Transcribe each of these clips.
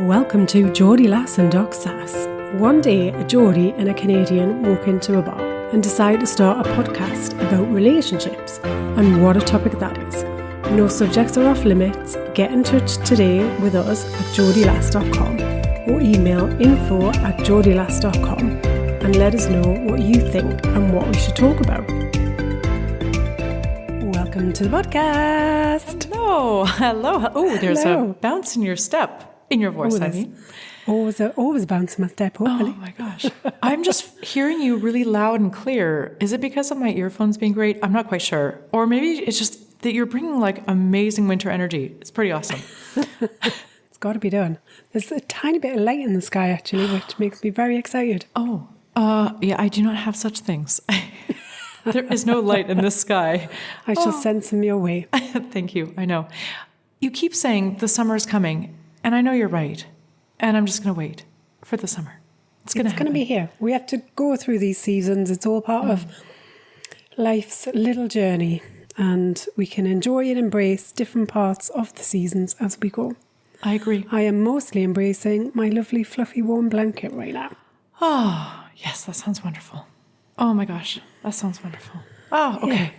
Welcome to Geordie Lass and Doc Sass. One day, a Geordie and a Canadian walk into a bar and decide to start a podcast about relationships, and what a topic that is. No subjects are off limits. Get in touch today with us at geordielass.com or email info@geordielass.com and let us know what you think and what we should talk about. Welcome to the podcast. Hello. Oh, there's a bounce in your step. In your voice, I mean. Always bouncing my step, hopefully. Oh my gosh. I'm just hearing you really loud and clear. Is it because of my earphones being great? I'm not quite sure. Or maybe it's just that you're bringing like amazing winter energy. It's pretty awesome. It's got to be done. There's a tiny bit of light in the sky, actually, which makes me very excited. Yeah, I do not have such things. There is no light in the sky. I shall send some your way. Thank you. I know. You keep saying the summer is coming. And I know you're right. And I'm just going to wait for the summer. It's going to be here. We have to go through these seasons. It's all part of life's little journey. And we can enjoy and embrace different parts of the seasons as we go. I agree. I am mostly embracing my lovely, fluffy, warm blanket right now. Oh, yes, that sounds wonderful. Oh my gosh, that sounds wonderful. Oh, okay. Yeah.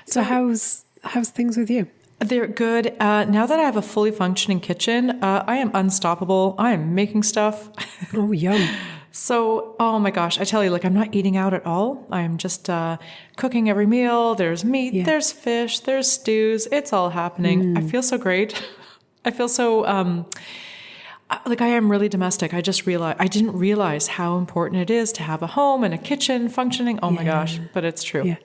So how's things with you? They're good. Now that I have a fully functioning kitchen, I am unstoppable. I am making stuff. Oh, yum. So, oh my gosh, I tell you, like I'm not eating out at all. I'm just cooking every meal. There's meat, there's fish, there's stews. It's all happening. I feel so great. I feel so, like I am really domestic. I didn't realize how important it is to have a home and a kitchen functioning. Oh my gosh, but it's true. Yeah.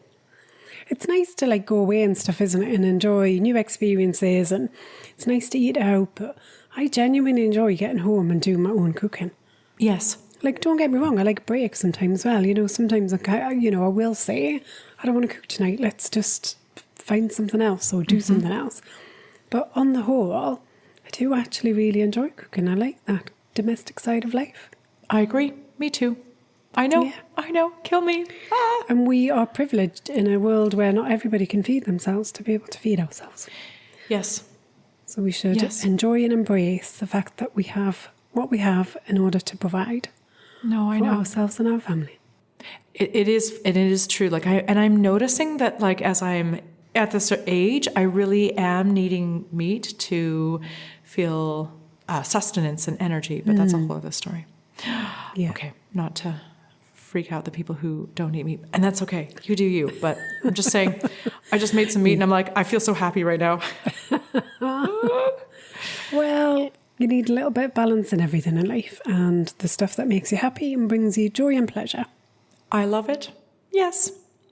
It's nice to like go away and stuff, isn't it? And enjoy new experiences, and it's nice to eat out, but I genuinely enjoy getting home and doing my own cooking. Yes. Like, don't get me wrong, I like breaks sometimes as well. You know, sometimes I will say, I don't want to cook tonight, let's just find something else or do something else. But on the whole, I do actually really enjoy cooking. I like that domestic side of life. I agree. Me too. I know. Kill me. Ah. And we are privileged in a world where not everybody can feed themselves to be able to feed ourselves. Yes. So we should enjoy and embrace the fact that we have what we have in order to provide for ourselves and our family. It is true. Like I'm noticing that like as I'm at this age, I really am needing meat to feel sustenance and energy. But that's a whole other story. Yeah. Okay, not to freak out the people who don't eat meat. And that's okay. You do you. But I'm just saying, I just made some meat and I'm like, I feel so happy right now. Well, you need a little bit of balance in everything in life, and the stuff that makes you happy and brings you joy and pleasure. I love it. Yes.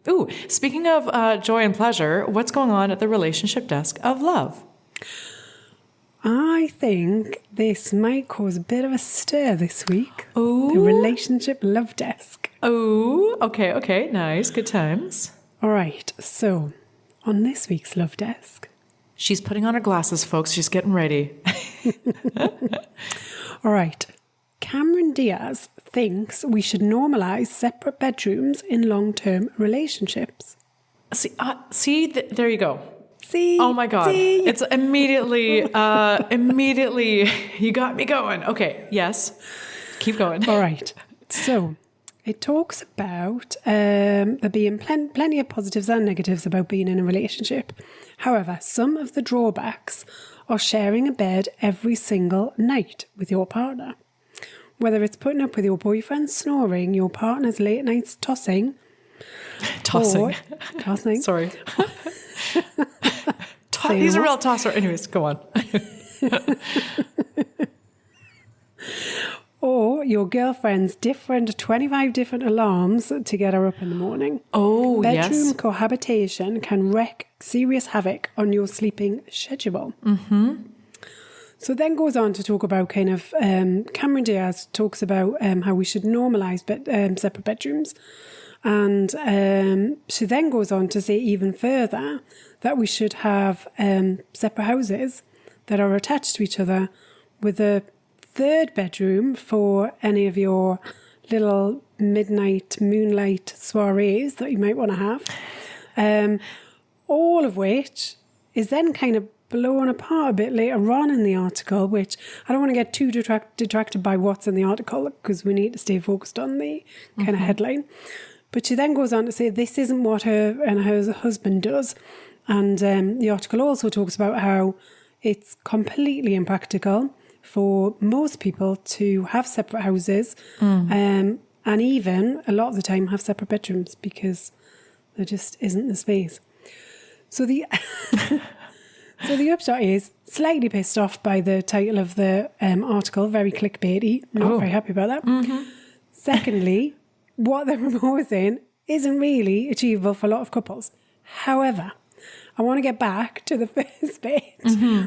Ooh, speaking of joy and pleasure, what's going on at the relationship desk of love? I think this might cause a bit of a stir this week. Ooh. The relationship love desk. Oh, okay, nice, good times. All right, so on this week's love desk. She's putting on her glasses, folks. She's getting ready. All right. Cameron Diaz thinks we should normalise separate bedrooms in long-term relationships. See, there you go. See? Oh my God. See? It's immediately, you got me going. Okay, yes. Keep going. All right. So it talks about there being plenty of positives and negatives about being in a relationship. However, some of the drawbacks are sharing a bed every single night with your partner. Whether it's putting up with your boyfriend snoring, your partner's late nights tossing. Tossing. Sorry. He's a real tosser. Anyways, go on. Or your girlfriend's 25 different alarms to get her up in the morning. Oh, Bedroom cohabitation can wreak serious havoc on your sleeping schedule. Mm-hmm. So then goes on to talk about kind of, Cameron Diaz talks about how we should normalise separate bedrooms. And she then goes on to say even further that we should have separate houses that are attached to each other with a third bedroom for any of your little midnight moonlight soirees that you might want to have. All of which is then kind of blown apart a bit later on in the article, which I don't want to get too detracted by what's in the article because we need to stay focused on the kind of headline. But she then goes on to say this isn't what her and her husband does. And the article also talks about how it's completely impractical for most people to have separate houses and even a lot of the time have separate bedrooms because there just isn't the space. So the so the upshot is slightly pissed off by the title of the article, very clickbaity, not very happy about that. Secondly, what they're proposing isn't really achievable for a lot of couples. However, I want to get back to the first bit,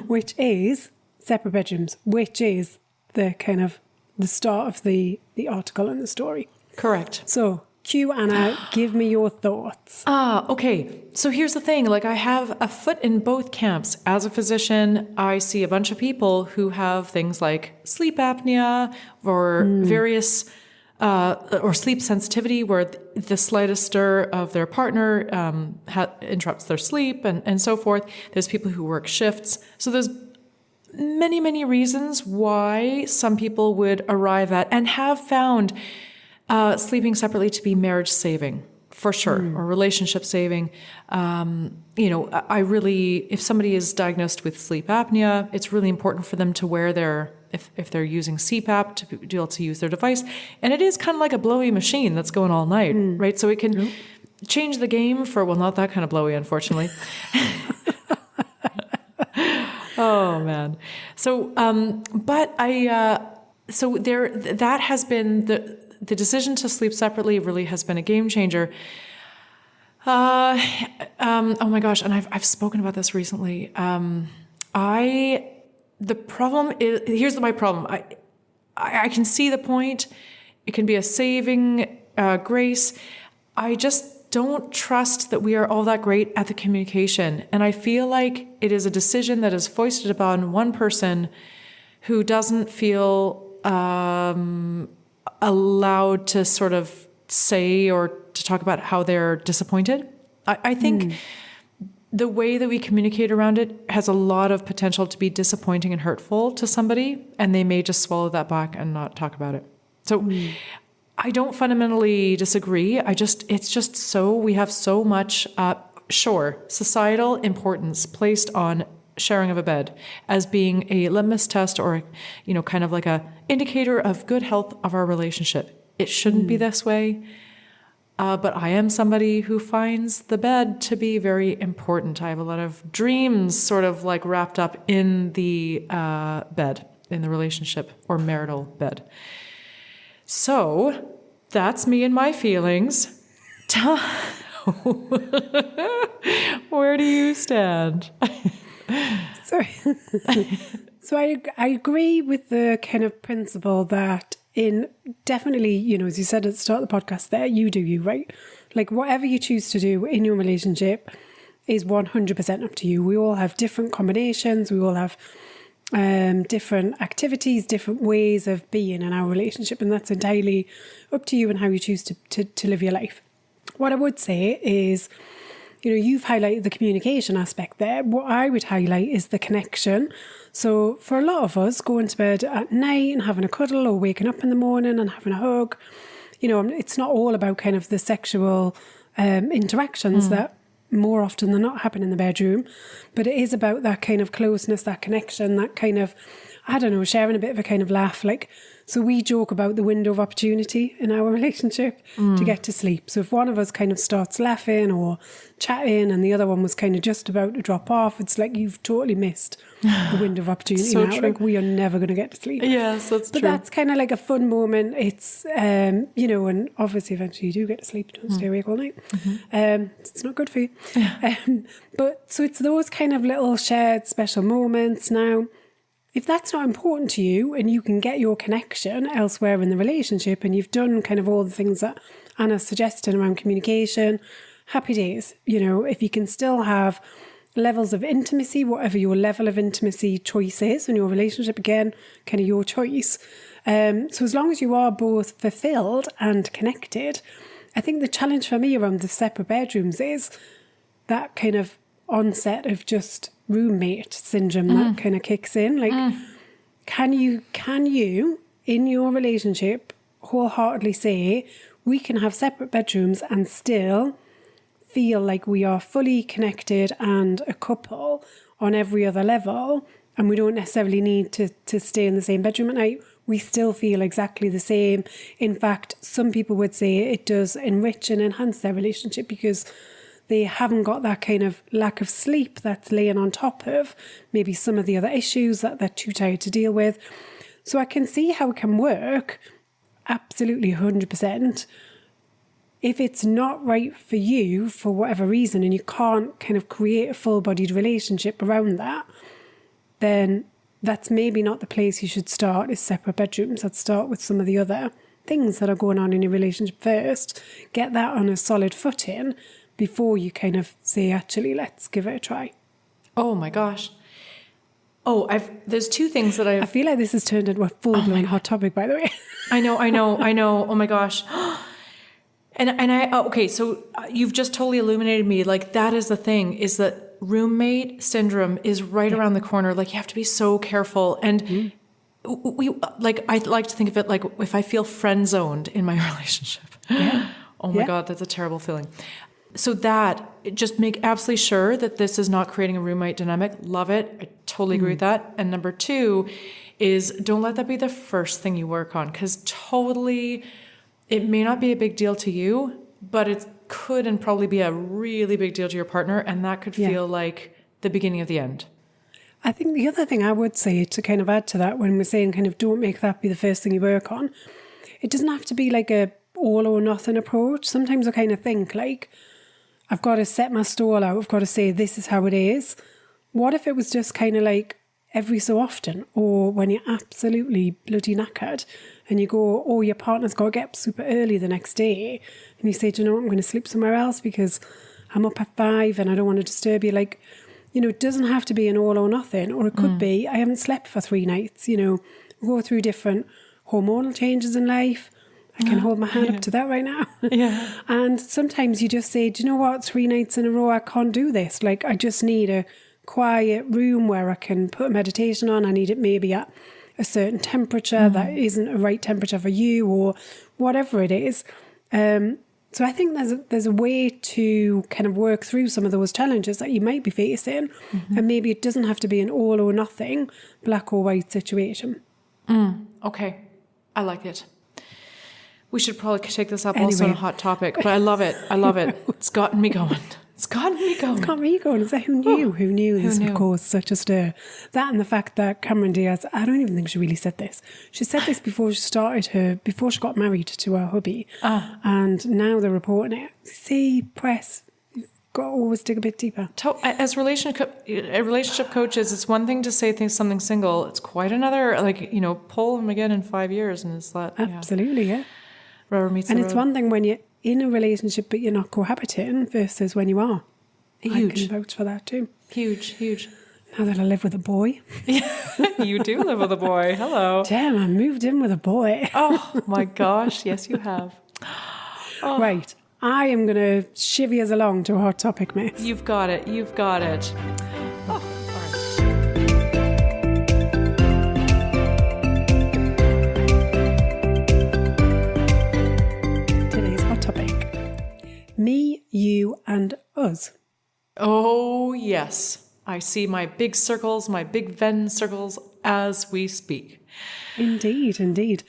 which is separate bedrooms, which is the kind of the start of the article and the story. Correct. So, Q, Anna, give me your thoughts. Okay. So here's the thing. Like, I have a foot in both camps. As a physician, I see a bunch of people who have things like sleep apnea or various or sleep sensitivity, where the slightest stir of their partner interrupts their sleep and so forth. There's people who work shifts. So there's many, many reasons why some people would arrive at and have found sleeping separately to be marriage saving, for sure, or relationship saving. If somebody is diagnosed with sleep apnea, it's really important for them to wear if they're using CPAP, to be able to use their device. And it is kind of like a blowy machine that's going all night, right? So it can change the game for, well, not that kind of blowy, unfortunately. Oh, man. So, that has been the decision to sleep separately really has been a game changer. Oh my gosh. And I've spoken about this recently. The problem is, here's my problem. I can see the point. It can be a saving grace. I just don't trust that we are all that great at the communication. And I feel like it is a decision that is foisted upon one person who doesn't feel allowed to sort of say or to talk about how they're disappointed. I think the way that we communicate around it has a lot of potential to be disappointing and hurtful to somebody, and they may just swallow that back and not talk about it. So I don't fundamentally disagree. It's just so, we have so much, societal importance placed on sharing of a bed as being a litmus test or, kind of like a indicator of good health of our relationship. It shouldn't be this way. But I am somebody who finds the bed to be very important. I have a lot of dreams sort of like wrapped up in the bed, in the relationship or marital bed. So that's me and my feelings. Where do you stand? So I agree with the kind of principle that definitely, as you said at the start of the podcast there, you do you, right? Like whatever you choose to do in your relationship is 100% up to you. We all have different combinations. We all have different activities, different ways of being in our relationship. And that's entirely up to you and how you choose to live your life. What I would say is, you've highlighted the communication aspect there. What I would highlight is the connection. So for a lot of us, going to bed at night and having a cuddle or waking up in the morning and having a hug, it's not all about kind of the sexual interactions that more often than not happen in the bedroom, but it is about that kind of closeness, that connection, that kind of, sharing a bit of a kind of laugh. So we joke about the window of opportunity in our relationship to get to sleep. So if one of us kind of starts laughing or chatting and the other one was kind of just about to drop off, it's like you've totally missed the window of opportunity so now. True. Like we are never going to get to sleep. Yes, that's true. But that's kind of like a fun moment. It's, and obviously eventually you do get to sleep. Don't stay awake all night. It's not good for you. But so it's those kind of little shared special moments. Now, if that's not important to you and you can get your connection elsewhere in the relationship and you've done kind of all the things that Anna's suggesting around communication, happy days. If you can still have levels of intimacy, whatever your level of intimacy choice is in your relationship, again, kind of your choice. So as long as you are both fulfilled and connected, I think the challenge for me around the separate bedrooms is that kind of onset of just roommate syndrome that kind of kicks in. Like, can you in your relationship wholeheartedly say we can have separate bedrooms and still feel like we are fully connected and a couple on every other level, and we don't necessarily need to stay in the same bedroom at night? We still feel exactly the same. In fact, some people would say it does enrich and enhance their relationship because they haven't got that kind of lack of sleep that's laying on top of maybe some of the other issues that they're too tired to deal with. So I can see how it can work, absolutely 100%. If it's not right for you for whatever reason and you can't kind of create a full-bodied relationship around that, then that's maybe not the place you should start, is separate bedrooms. Let's start with some of the other things that are going on in your relationship first. Get that on a solid footing before you kind of say, actually, let's give it a try. Oh my gosh. Oh, there's two things that I feel like this has turned into a full-blown hot topic, by the way. I know. Oh my gosh. Okay, so you've just totally illuminated me. Like, that is the thing, is that roommate syndrome is right around the corner. Like, you have to be so careful. And I like to think of it like if I feel friend zoned in my relationship. Oh my God, that's a terrible feeling. So just make absolutely sure that this is not creating a roommate dynamic. Love it. I totally agree with that. And number two is, don't let that be the first thing you work on, because totally, it may not be a big deal to you, but it could and probably be a really big deal to your partner, and that could feel like the beginning of the end. I think the other thing I would say to kind of add to that, when we're saying kind of don't make that be the first thing you work on, it doesn't have to be like a all or nothing approach. Sometimes I kind of think like, I've got to set my stall out. I've got to say, this is how it is. What if it was just kind of like every so often, or when you're absolutely bloody knackered and you go, oh, your partner's got to get up super early the next day, and you say, do you know what, I'm going to sleep somewhere else because I'm up at 5 and I don't want to disturb you. Like, you know, it doesn't have to be an all or nothing, or it could be, I haven't slept for 3 nights. You know, we go through different hormonal changes in life. I can hold my hand up to that right now. And sometimes you just say, do you know what, 3 nights in a row, I can't do this. Like, I just need a quiet room where I can put a meditation on. I need it maybe at a certain temperature that isn't a right temperature for you, or whatever it is. So I think there's a way to kind of work through some of those challenges that you might be facing. And maybe it doesn't have to be an all or nothing, black or white situation. Okay. I like it. We should probably take this up also on a hot topic, but I love it. It's gotten me going. It's got me going. Is that who knew? Who knew this would cause such a stir? That, and the fact that Cameron Diaz, I don't even think she really said this. She said this before she got married to her hubby. And now they're reporting it. See, press, you've got to always dig a bit deeper. As relationship coaches, it's one thing to say something single. It's quite another, like, you know, pull them again in 5 years, and it's that. Absolutely, yeah. Rubber meets and the it's road. One thing when you're in a relationship but you're not cohabiting versus when you are. Huge. I can vouch for that too. Huge. Now that I live with a boy. You do live with a boy. Hello. Damn, I moved in with a boy. Oh my gosh, yes you have. Oh. Right, I am going to chivvy us along to a hot topic, miss. You've got it. Oh. Me, you, and us. Oh, yes. I see my big circles, my big Venn circles as we speak. Indeed.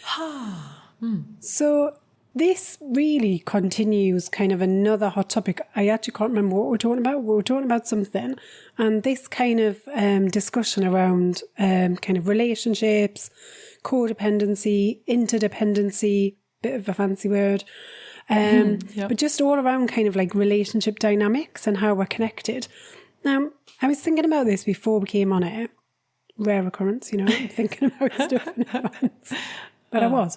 So this really continues kind of another hot topic. I actually can't remember what we're talking about. We were talking about something. And this kind of discussion around kind of relationships, codependency, interdependency, bit of a fancy word. But just all around kind of like relationship dynamics and how we're connected. Now, I was thinking about this before we came on air. Rare occurrence, you know, thinking about stuff in advance. But I was.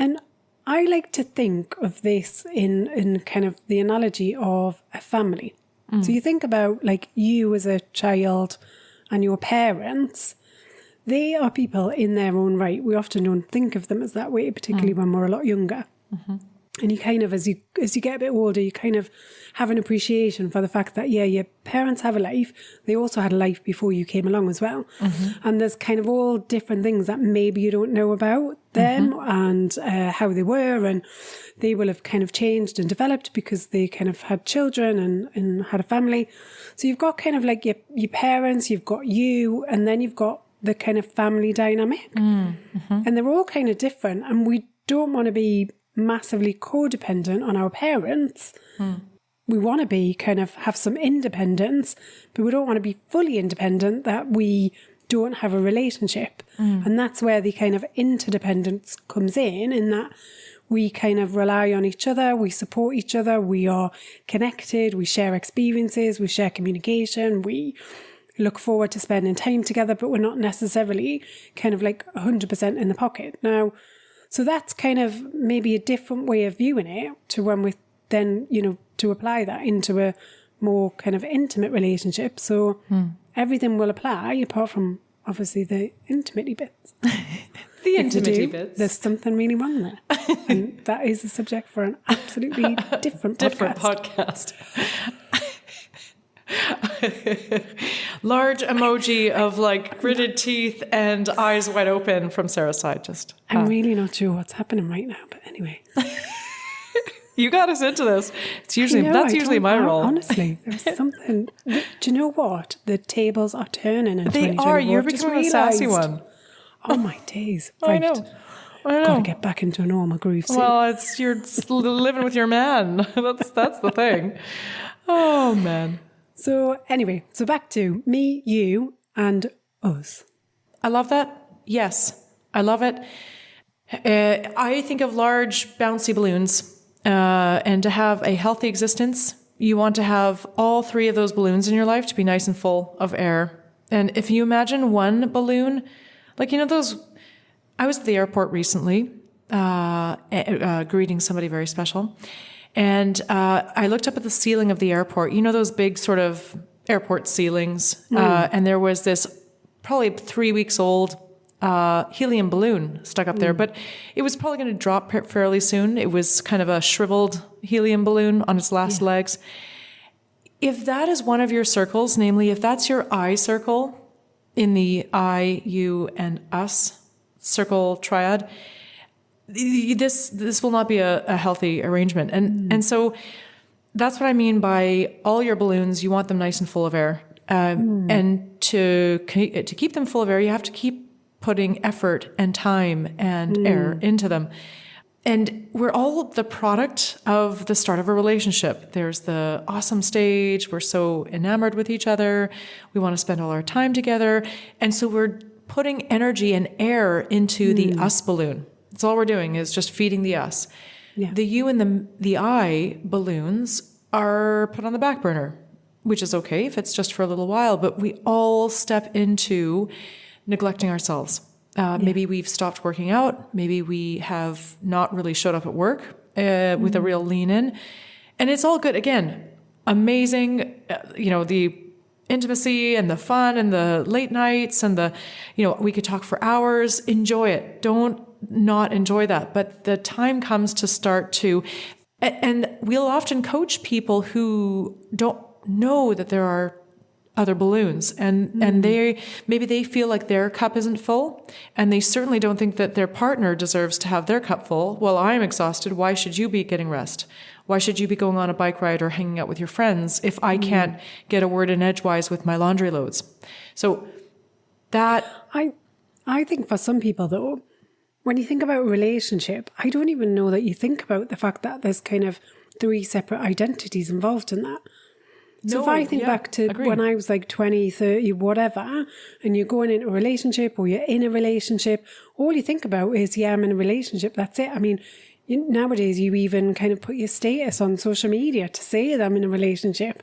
And I like to think of this in kind of the analogy of a family. So you think about like you as a child and your parents. They are people in their own right. We often don't think of them as that way, particularly when we're a lot younger. And you kind of, as you get a bit older, you kind of have an appreciation for the fact that, your parents have a life. They also had a life before you came along as well. And there's kind of all different things that maybe you don't know about them and how they were. And they will have kind of changed and developed because they kind of had children and had a family. So you've got kind of like your parents, you've got you, and then you've got the kind of family dynamic. And they're all kind of different. And we don't want to be massively codependent on our parents. We want to be kind of have some independence, but we don't want to be fully independent that we don't have a relationship. And that's where the kind of interdependence comes in that we kind of rely on each other, we support each other, we are connected, we share experiences, we share communication, we look forward to spending time together, but we're not necessarily kind of like 100% in the pocket. Now, so that's kind of maybe a different way of viewing it to when we then, to apply that into a more kind of intimate relationship. So everything will apply apart from obviously the intimacy bits. The intimacy bits. There's something really wrong there. And that is a subject for an absolutely different podcast. Large emoji of like gritted teeth and eyes wide open from Sarah's side. I'm really not sure what's happening right now, but anyway. You got us into this. That's usually my role. Honestly, there's something. Do you know what? The tables are turning in 2024. They are. You're becoming a sassy one. Oh my days! Right. I know. Got to get back into a normal groove soon. Well, you're living with your man. That's the thing. Oh man. So anyway, back to me, you, and us. I love that. Yes, I love it. I think of large, bouncy balloons. And to have a healthy existence, you want to have all three of those balloons in your life to be nice and full of air. And if you imagine one balloon, like, those, I was at the airport recently, greeting somebody very special. And I looked up at the ceiling of the airport, those big sort of airport ceilings. And there was this probably 3 weeks old helium balloon stuck up there, but it was probably going to drop fairly soon. It was kind of a shriveled helium balloon on its last legs. If that is one of your circles, namely, if that's your I circle in the I, you, and us circle triad, this will not be a healthy arrangement. And so that's what I mean by all your balloons, you want them nice and full of air. And to keep them full of air, you have to keep putting effort and time and air into them. And we're all the product of the start of a relationship. There's the awesome stage. We're so enamored with each other. We want to spend all our time together. And so we're putting energy and air into the us balloon. That's all we're doing is just feeding the us. Yeah. The you and the I balloons are put on the back burner, which is okay if it's just for a little while, but we all step into neglecting ourselves. Maybe we've stopped working out. Maybe we have not really showed up at work with a real lean in. And it's all good. Again, amazing, the intimacy and the fun and the late nights and we could talk for hours. Enjoy it. Don't not enjoy that. But the time comes to start to, and we'll often coach people who don't know that there are other balloons and maybe they feel like their cup isn't full and they certainly don't think that their partner deserves to have their cup full. Well, I'm exhausted. Why should you be getting rest? Why should you be going on a bike ride or hanging out with your friends if I can't get a word in edgewise with my laundry loads? So that I think for some people though, when you think about a relationship, I don't even know that you think about the fact that there's kind of 3 separate identities involved in that. So if I think back to when I was like 20, 30, whatever, and you're going into a relationship or you're in a relationship, all you think about is, I'm in a relationship, that's it. I mean, nowadays you even kind of put your status on social media to say that I'm in a relationship.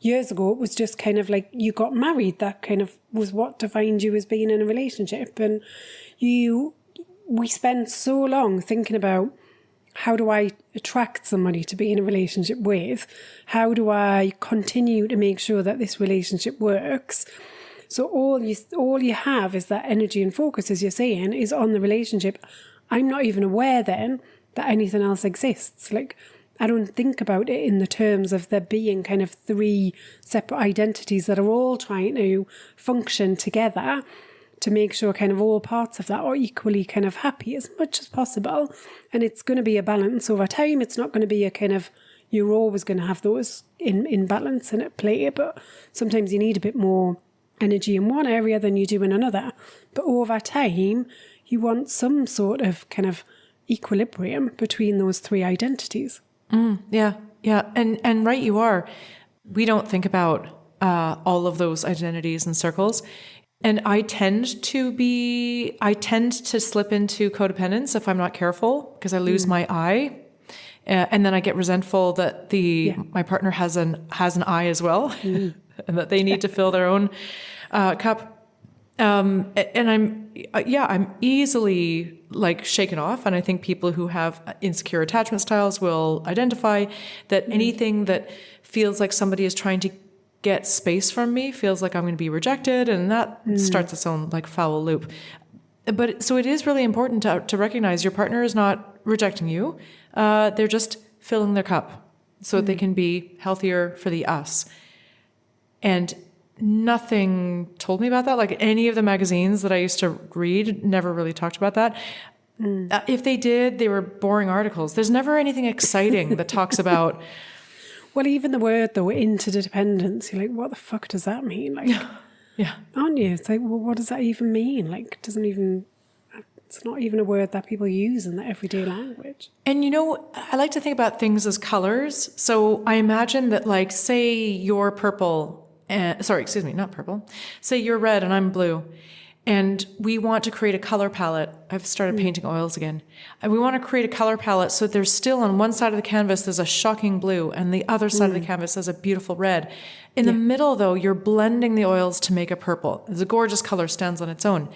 Years ago, it was just kind of like you got married. That kind of was what defined you as being in a relationship. And we spend so long thinking about, how do I attract somebody to be in a relationship with? How do I continue to make sure that this relationship works? So all you have is that energy and focus, as you're saying, is on the relationship. I'm not even aware then that anything else exists. Like, I don't think about it in the terms of there being kind of three separate identities that are all trying to function together to make sure kind of all parts of that are equally kind of happy as much as possible. And it's going to be a balance over time. It's not going to be a kind of, you're always going to have those in balance and at play, but sometimes you need a bit more energy in one area than you do in another. But over time, you want some sort of kind of equilibrium between those three identities. Yeah. And right you are. We don't think about all of those identities and circles. And I tend to slip into codependence if I'm not careful, because I lose my I. And then I get resentful that my partner has an I as well, and that they need to fill their own cup. And I'm easily like shaken off. And I think people who have insecure attachment styles will identify that anything that feels like somebody is trying to get space from me feels like I'm going to be rejected. And that starts its own like foul loop. But so it is really important to recognize your partner is not rejecting you. They're just filling their cup so that they can be healthier for the us. And nothing told me about that. Like any of the magazines that I used to read never really talked about that. If they did, they were boring articles. There's never anything exciting that talks about... Well, even the word, though, interdependence, you're like, what the fuck does that mean? Like, yeah. Aren't you? It's like, well, what does that even mean? Like, it's not even a word that people use in their everyday language. And, I like to think about things as colors. So I imagine that, like, say you're purple... not purple. Say you're red and I'm blue. And we want to create a color palette. I've started painting oils again. And we want to create a color palette so there's still on one side of the canvas, there's a shocking blue, and the other side of the canvas has a beautiful red. In the middle, though, you're blending the oils to make a purple. It's a gorgeous color, stands on its own.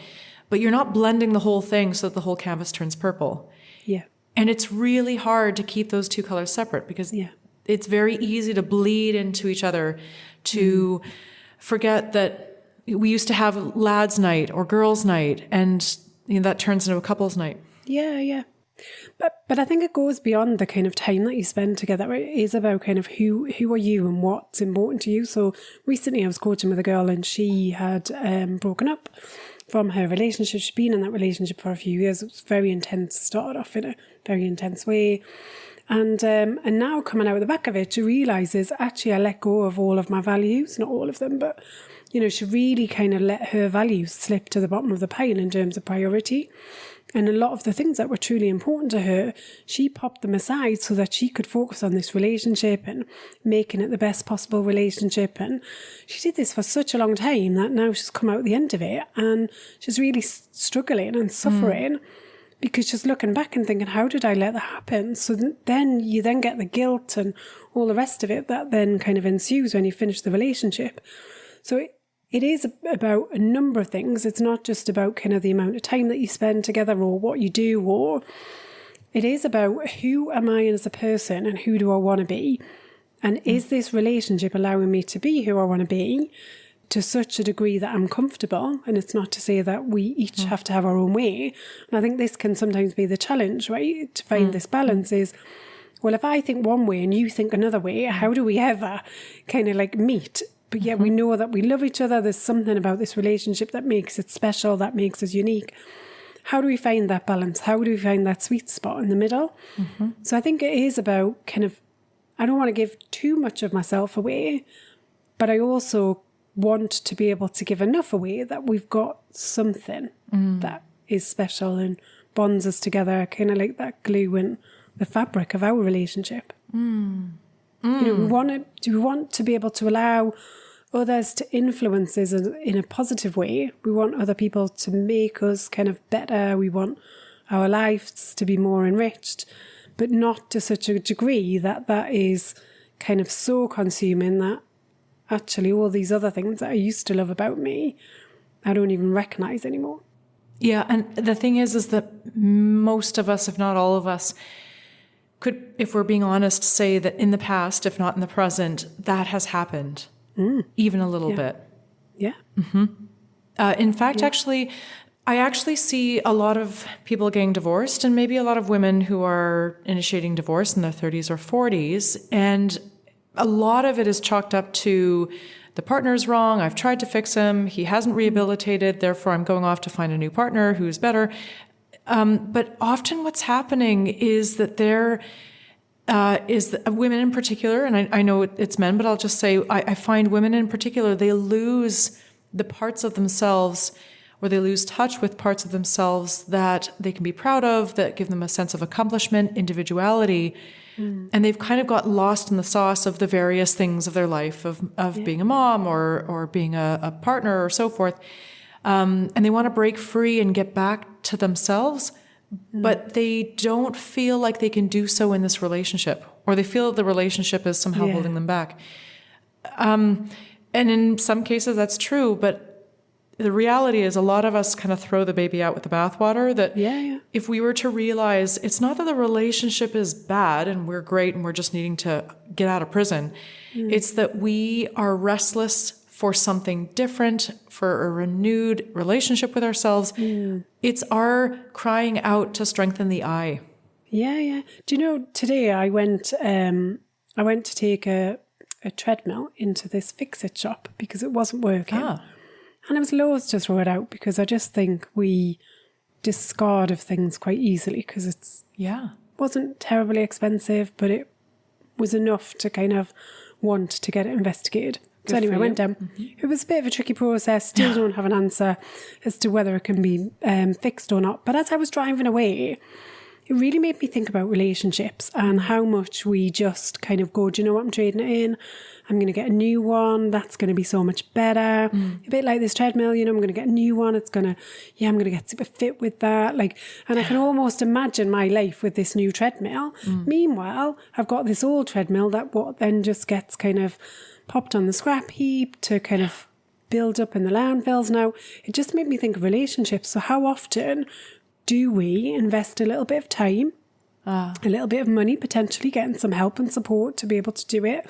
But you're not blending the whole thing so that the whole canvas turns purple. Yeah. And it's really hard to keep those two colors separate because it's very easy to bleed into each other, to forget that we used to have lads' night or girls' night, and that turns into a couple's night. Yeah. But I think it goes beyond the kind of time that you spend together. It is about kind of who are you and what's important to you. So recently I was coaching with a girl and she had broken up from her relationship. She'd been in that relationship for a few years. It was very intense, started off in a very intense way. And now coming out of the back of it, she realises, actually, I let go of all of my values, not all of them, but, she really kind of let her values slip to the bottom of the pile in terms of priority. And a lot of the things that were truly important to her, she popped them aside so that she could focus on this relationship and making it the best possible relationship. And she did this for such a long time that now she's come out the end of it and she's really struggling and suffering. Because she's looking back and thinking, how did I let that happen? So then you then get the guilt and all the rest of it that then kind of ensues when you finish the relationship. So it is about a number of things. It's not just about kind of the amount of time that you spend together or what you do, or it is about who am I as a person and who do I want to be? And is this relationship allowing me to be who I want to be to such a degree that I'm comfortable? And it's not to say that we each have to have our own way. And I think this can sometimes be the challenge, right? To find this balance is, well, if I think one way and you think another way, how do we ever kind of like meet? But yet we know that we love each other. There's something about this relationship that makes it special, that makes us unique. How do we find that balance? How do we find that sweet spot in the middle? So I think it is about kind of, I don't want to give too much of myself away, but I also want to be able to give enough away that we've got something that is special and bonds us together, kind of like that glue and the fabric of our relationship. We want to be able to allow others to influence us in a positive way. We want other people to make us kind of better. We want our lives to be more enriched, but not to such a degree that is kind of so consuming that actually all these other things that I used to love about me, I don't even recognise anymore. Yeah, and the thing is that most of us, if not all of us, could, if we're being honest, say that in the past, if not in the present, that has happened, even a little bit. Yeah. In fact, actually, I actually see a lot of people getting divorced, and maybe a lot of women who are initiating divorce in their 30s or 40s. And a lot of it is chalked up to the partner's wrong. I've tried to fix him. He hasn't rehabilitated. Therefore, I'm going off to find a new partner who's better. But often what's happening is that women in particular, and I know it's men, but I'll just say I find women in particular, they lose the parts of themselves, or they lose touch with parts of themselves that they can be proud of, that give them a sense of accomplishment, individuality. And they've kind of got lost in the sauce of the various things of their life, of being a mom or being a partner or so forth. And they want to break free and get back to themselves, but they don't feel like they can do so in this relationship, or they feel that the relationship is somehow holding them back. And in some cases that's true, but the reality is a lot of us kind of throw the baby out with the bathwater, that if we were to realize it's not that the relationship is bad and we're great and we're just needing to get out of prison. It's that we are restless for something different, for a renewed relationship with ourselves. It's our crying out to strengthen the I. Yeah. Do you know, today I went to take a treadmill into this fix-it shop because it wasn't working. And I was loath to throw it out because I just think we discard of things quite easily because it's wasn't terribly expensive, but it was enough to kind of want to get it investigated. So anyway, I went down. It was a bit of a tricky process. Still don't have an answer as to whether it can be fixed or not. But as I was driving away, it really made me think about relationships and how much we just kind of go, do you know what, I'm trading it in. I'm going to get a new one. That's going to be so much better. A bit like this treadmill, you know, I'm going to get a new one. I'm going to get super fit with that. And I can almost imagine my life with this new treadmill. Meanwhile, I've got this old treadmill that then just gets kind of popped on the scrap heap to kind of build up in the landfills. Now, it just made me think of relationships. So how often do we invest a little bit of time, a little bit of money, potentially getting some help and support to be able to do it,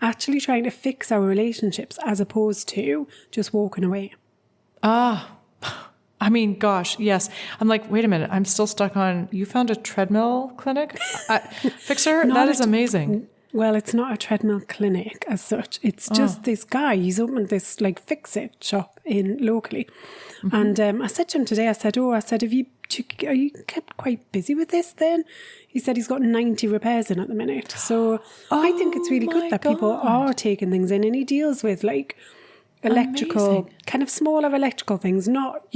actually trying to fix our relationships as opposed to just walking away? I mean, gosh, yes. I'm like, wait a minute, I'm still stuck on, you found a treadmill clinic? Fixer? That is amazing. Well, it's not a treadmill clinic as such. It's just this guy. He's opened this fix-it shop locally. And I said to him today, I said, are you kept quite busy with this then? He said he's got 90 repairs in at the minute. So I think it's really good that people are taking things in, and he deals with electrical, kind of smaller electrical things, not,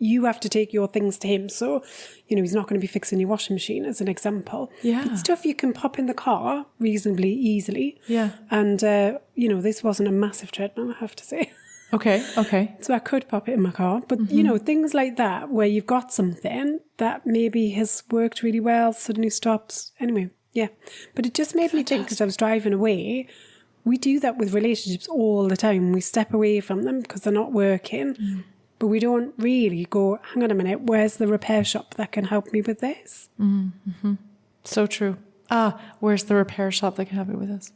you have to take your things to him. So, he's not going to be fixing your washing machine as an example. Yeah. But stuff you can pop in the car reasonably easily. Yeah. And, this wasn't a massive treadmill, I have to say. Okay. So I could pop it in my car. But, things like that where you've got something that maybe has worked really well, suddenly stops. Anyway, yeah. But it just made me think, because I was driving away, we do that with relationships all the time. We step away from them because they're not working. But we don't really go, hang on a minute, where's the repair shop that can help me with this? So true. Where's the repair shop that can help me with this?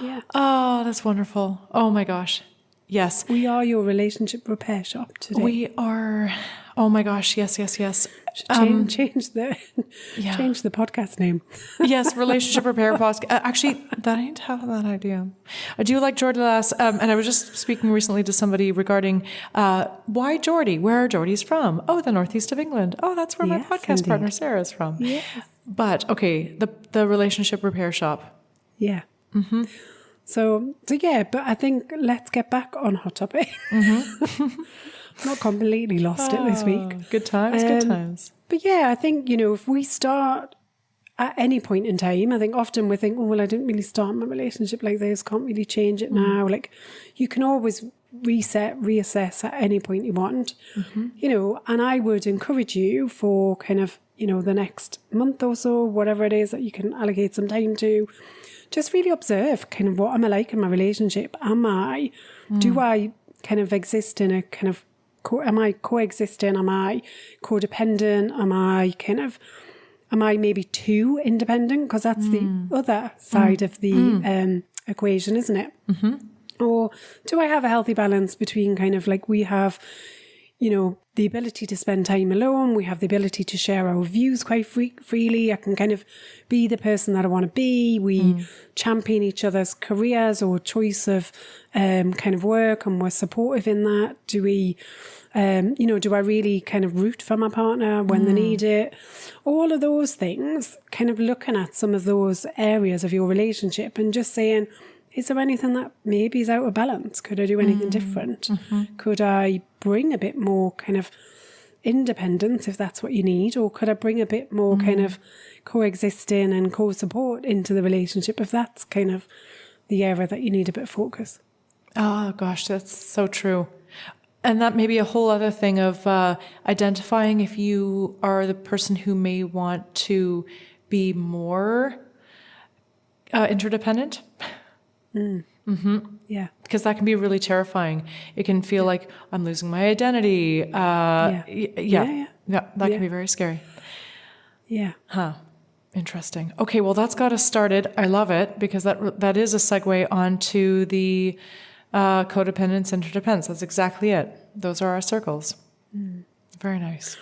Yeah. Oh, that's wonderful. Oh my gosh. Yes. We are your relationship repair shop today. We are. Oh my gosh. Yes. Change the podcast name. Yes, relationship repair podcast. Actually, that ain't half a bad idea. I do like Geordie Lass, and I was just speaking recently to somebody regarding why Geordie. Where are Geordies from? Oh, the northeast of England. Oh, that's where my podcast partner Sara is from. Yes. But okay, the relationship repair shop. Yeah. So yeah, but I think let's get back on Hot Topic. Not completely lost it this week. Good times. But yeah, I think, if we start at any point in time, I think often we think, I didn't really start my relationship like this, can't really change it now. You can always reset, reassess at any point you want, and I would encourage you for kind of, the next month or so, whatever it is that you can allocate some time to, just really observe kind of what am I like in my relationship? Do I kind of exist in a kind of, am I coexisting? Am I codependent? Am I maybe too independent? Because that's the other side of the equation, isn't it? Or do I have a healthy balance between kind of we have, the ability to spend time alone. We have the ability to share our views quite freely. I can kind of be the person that I want to be. We champion each other's careers or choice of kind of work, and we're supportive in that. Do we, do I really kind of root for my partner when they need it? All of those things, kind of looking at some of those areas of your relationship and just saying, is there anything that maybe is out of balance? Could I do anything different? Could I bring a bit more kind of independence, if that's what you need? Or could I bring a bit more kind of coexisting and co-support into the relationship, if that's kind of the area that you need a bit of focus? Oh, gosh, that's so true. And that may be a whole other thing of identifying if you are the person who may want to be more interdependent. Yeah. Because that can be really terrifying. It can feel like I'm losing my identity. That can be very scary. Yeah. Huh. Interesting. Okay, well, that's got us started. I love it, because that is a segue onto the codependence, interdependence. That's exactly it. Those are our circles. Very nice.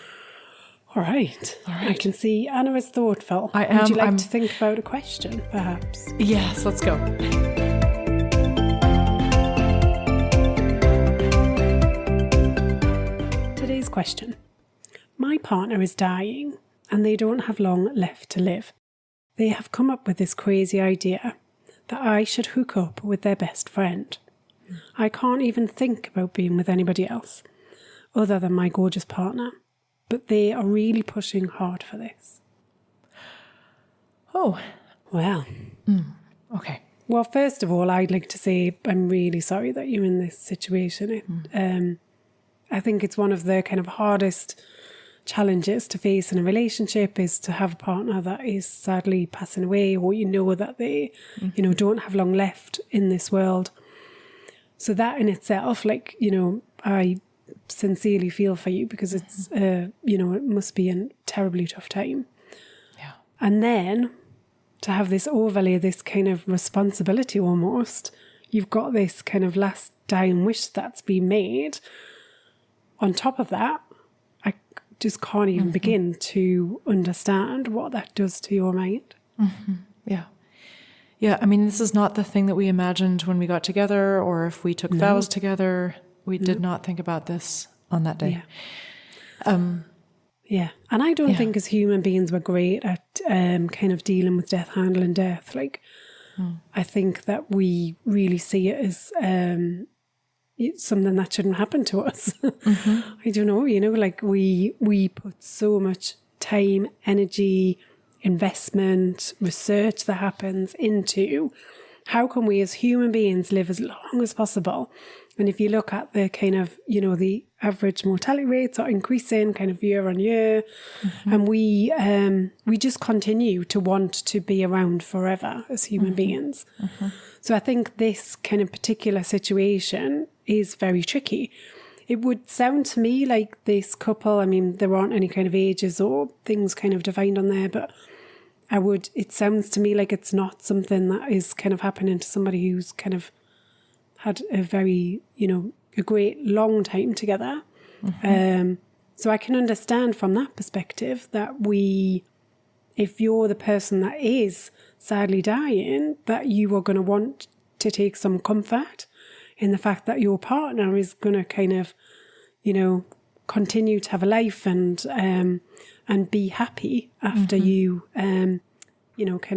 All right. I can see Anna is thoughtful. I am. Would you like to think about a question, perhaps? Yes, let's go. Today's question. My partner is dying and they don't have long left to live. They have come up with this crazy idea that I should hook up with their best friend. I can't even think about being with anybody else other than my gorgeous partner, but they are really pushing hard for this. Oh. Well. Okay. Well, first of all, I'd like to say I'm really sorry that you're in this situation. I think it's one of the kind of hardest challenges to face in a relationship, is to have a partner that is sadly passing away, or that they, don't have long left in this world. So that in itself, I sincerely feel for you, because it's, it must be a terribly tough time. Yeah. And then to have this overlay, this kind of responsibility almost, you've got this kind of last dying wish that's been made. On top of that, I just can't even begin to understand what that does to your mind. Yeah. Yeah, I mean, this is not the thing that we imagined when we got together, or if we took vows together. We did not think about this on that day. Yeah. And I don't think as human beings we're great at kind of dealing with death, handling death. I think that we really see it as it's something that shouldn't happen to us. I don't know, we put so much time, energy, investment, research that happens into how can we as human beings live as long as possible. And if you look at the kind of, the average mortality rates are increasing kind of year on year, and we just continue to want to be around forever as human beings. So I think this kind of particular situation is very tricky. It would sound to me like this couple, I mean, there aren't any kind of ages or things kind of defined on there, but it sounds to me like it's not something that is kind of happening to somebody who's kind of had a very, a great long time together. So I can understand from that perspective that if you're the person that is sadly dying, that you are going to want to take some comfort in the fact that your partner is going to kind of, continue to have a life and be happy after you, kind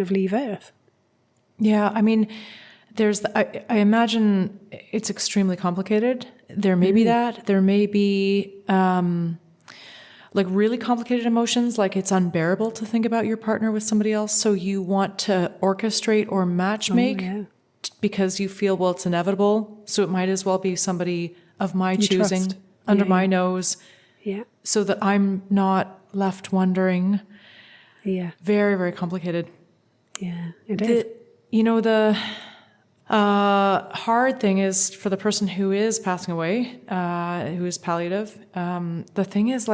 of leave Earth. Yeah, I mean, I imagine it's extremely complicated. There may be that. There may be really complicated emotions, like it's unbearable to think about your partner with somebody else. So you want to orchestrate or matchmake because you feel, well, it's inevitable. So it might as well be somebody of my choosing, under my nose. Yeah. So that I'm not left wondering. Yeah. Very, very complicated. Yeah, it is. The hard thing is for the person who is passing away, who is palliative. The thing is,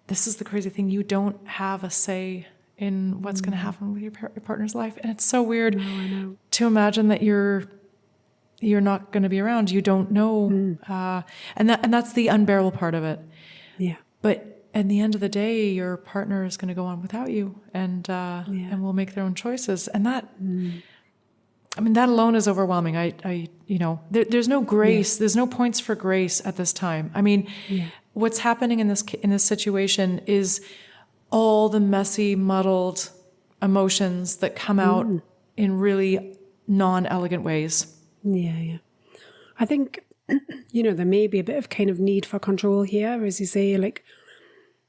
this is the crazy thing. You don't have a say in what's going to happen with your partner's life. And it's so weird to imagine that you're you're not going to be around. You don't know. And that's the unbearable part of it. Yeah. But at the end of the day, your partner is going to go on without you and will make their own choices. And that, I mean, that alone is overwhelming. There's no grace. There's no points for grace at this time. I mean, what's happening in this situation is all the messy, muddled emotions that come out in really non-elegant ways. Yeah. I think, there may be a bit of kind of need for control here, as you say, like,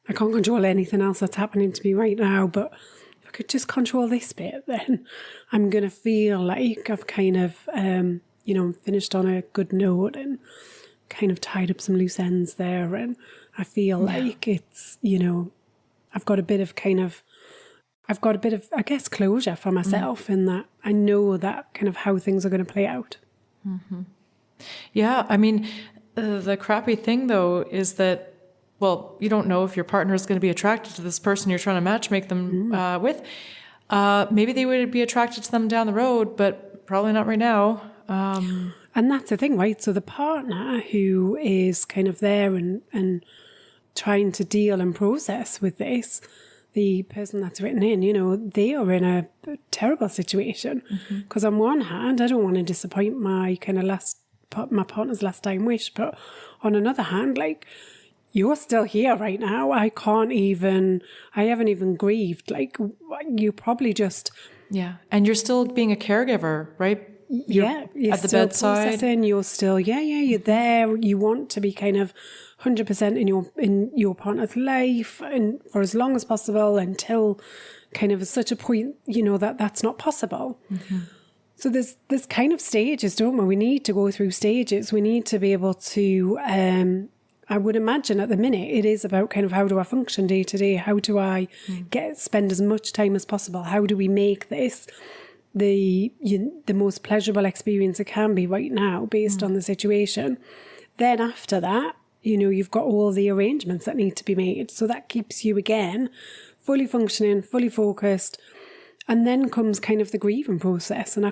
I can't control anything else that's happening to me right now, but if I could just control this bit, then I'm going to feel like I've kind of, finished on a good note and kind of tied up some loose ends there. And I feel like it's, I've got a bit of, I guess, closure for myself in that I know that kind of how things are going to play out. Mm-hmm. Yeah, I mean, the crappy thing, though, is that, well, you don't know if your partner is going to be attracted to this person you're trying to matchmake them with. Maybe they would be attracted to them down the road, but probably not right now. And that's the thing, right? So the partner who is kind of there and trying to deal and process with this, the person that's written in, they are in a terrible situation. Because on one hand, I don't want to disappoint my kind of my partner's last time wish, but on another hand, like, you're still here right now. I haven't even grieved. Like, you probably just... Yeah. And you're still being a caregiver, right? You're at the bedside. You're still, you're there. You want to be kind of 100% in your partner's life and for as long as possible until kind of such a point, that's not possible. So there's kind of stages, don't we? We need to go through stages. We need to be able to... I would imagine at the minute it is about kind of how do I function day to day? How do I spend as much time as possible? How do we make this the most pleasurable experience it can be right now based on the situation? Then after that, you've got all the arrangements that need to be made. So that keeps you again fully functioning, fully focused. And then comes kind of the grieving process. And I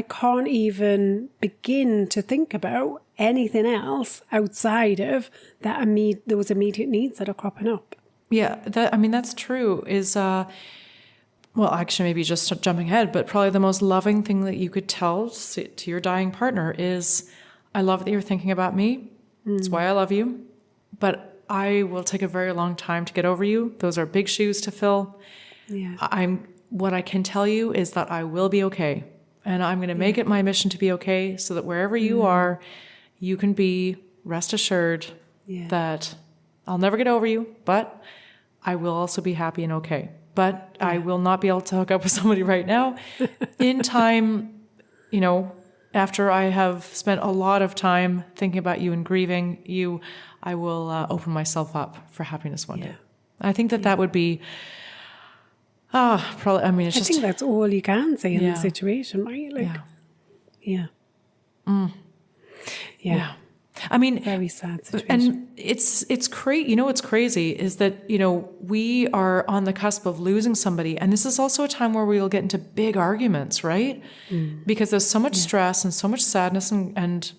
can't even begin to think about anything else outside of those immediate needs that are cropping up. Yeah, that's true. Well, actually, maybe just jumping ahead, but probably the most loving thing that you could tell to your dying partner is, I love that you're thinking about me. That's why I love you. But I will take a very long time to get over you. Those are big shoes to fill. Yeah. What I can tell you is that I will be okay. And I'm going to make it my mission to be okay so that wherever you are, you can be rest assured that I'll never get over you, but I will also be happy and okay. But I will not be able to hook up with somebody right now. In time, after I have spent a lot of time thinking about you and grieving you, I will open myself up for happiness one day. I think that would be... probably. I mean, I think that's all you can say in the situation, right? Like, yeah. I mean, very sad situation. And it's crazy. What's crazy is that we are on the cusp of losing somebody, and this is also a time where we will get into big arguments, right? Because there's so much stress and so much sadness and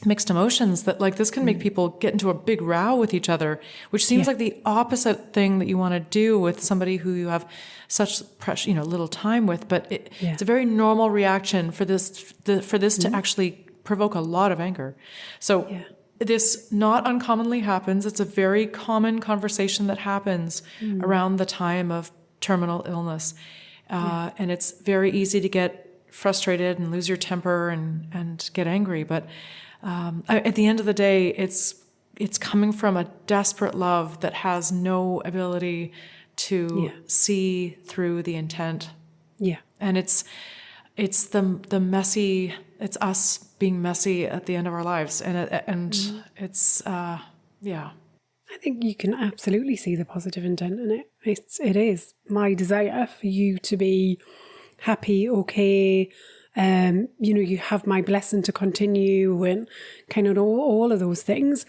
mixed emotions that this can make people get into a big row with each other, which seems like the opposite thing that you want to do with somebody who you have such little time with. But it's a very normal reaction for this to actually provoke a lot of anger. So this not uncommonly happens. It's a very common conversation that happens around the time of terminal illness. And it's very easy to get frustrated and lose your temper and get angry. But at the end of the day, it's coming from a desperate love that has no ability to see through the intent. Yeah. And it's the messy, it's us being messy at the end of our lives. And it's, I think you can absolutely see the positive intent in it. It is my desire for you to be happy, okay, you have my blessing to continue and kind of all of those things.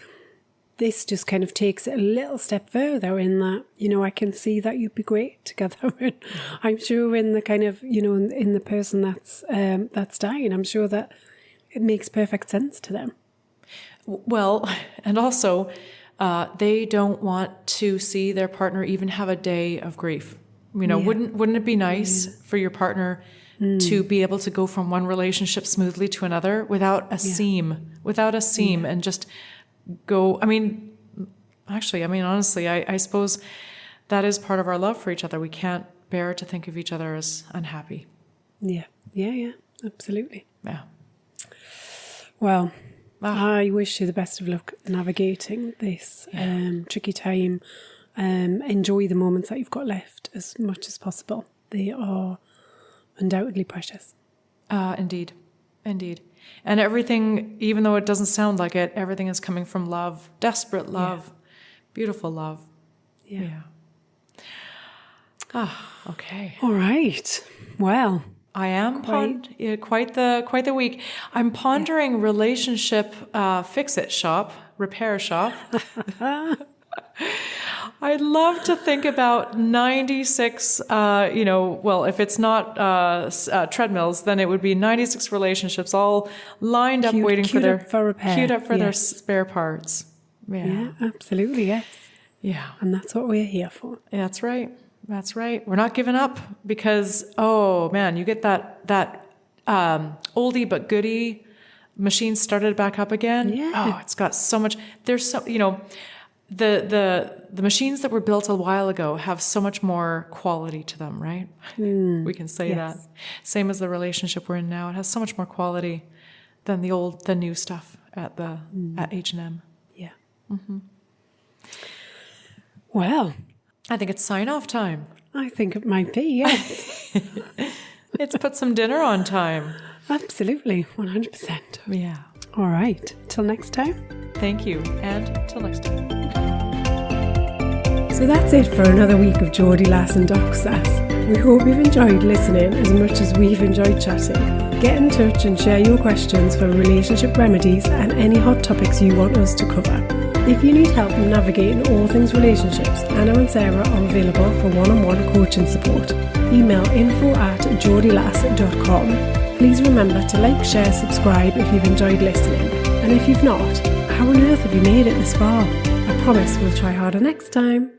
This just kind of takes it a little step further in that, I can see that you'd be great together. And I'm sure in the kind of, in the person that's dying, I'm sure that it makes perfect sense to them. Well, and also, they don't want to see their partner even have a day of grief. You know, wouldn't it be nice for your partner to be able to go from one relationship smoothly to another without a seam, and just go? I mean, honestly, I suppose that is part of our love for each other. We can't bear to think of each other as unhappy. Yeah, absolutely. Yeah. Well, I wish you the best of luck navigating this tricky time. Enjoy the moments that you've got left as much as possible. They are undoubtedly precious. Indeed. And everything, even though it doesn't sound like it, everything is coming from love, desperate love, beautiful love. Yeah. Okay. All right. Well, I am quite the week. I'm pondering relationship fix-it shop, repair shop. I'd love to think about 96, if it's not treadmills, then it would be 96 relationships all lined up waiting for their repair. Queued up for their spare parts. Yeah, absolutely, yes. Yeah. And that's what we're here for. That's right. We're not giving up because, oh man, you get that oldie but goodie machine started back up again. Yeah. Oh, it's got so much. There's so, the machines that were built a while ago have so much more quality to them, right? We can say that. Same as the relationship we're in now. It has so much more quality than the new stuff at H&M. Yeah. Mm-hmm. Well, I think it's sign-off time. I think it might be, yes. It's put some dinner on time. Absolutely, 100%. Yeah. All right, till next time. Thank you, and till next time. So that's it for another week of Geordie, Lass and Doc Sass. We hope you've enjoyed listening as much as we've enjoyed chatting. Get in touch and share your questions for relationship remedies and any hot topics you want us to cover. If you need help navigating all things relationships, Anna and Sarah are available for one-on-one coaching support. Email info@geordielass.com. Please remember to like, share, subscribe if you've enjoyed listening. And if you've not, how on earth have you made it this far? I promise we'll try harder next time.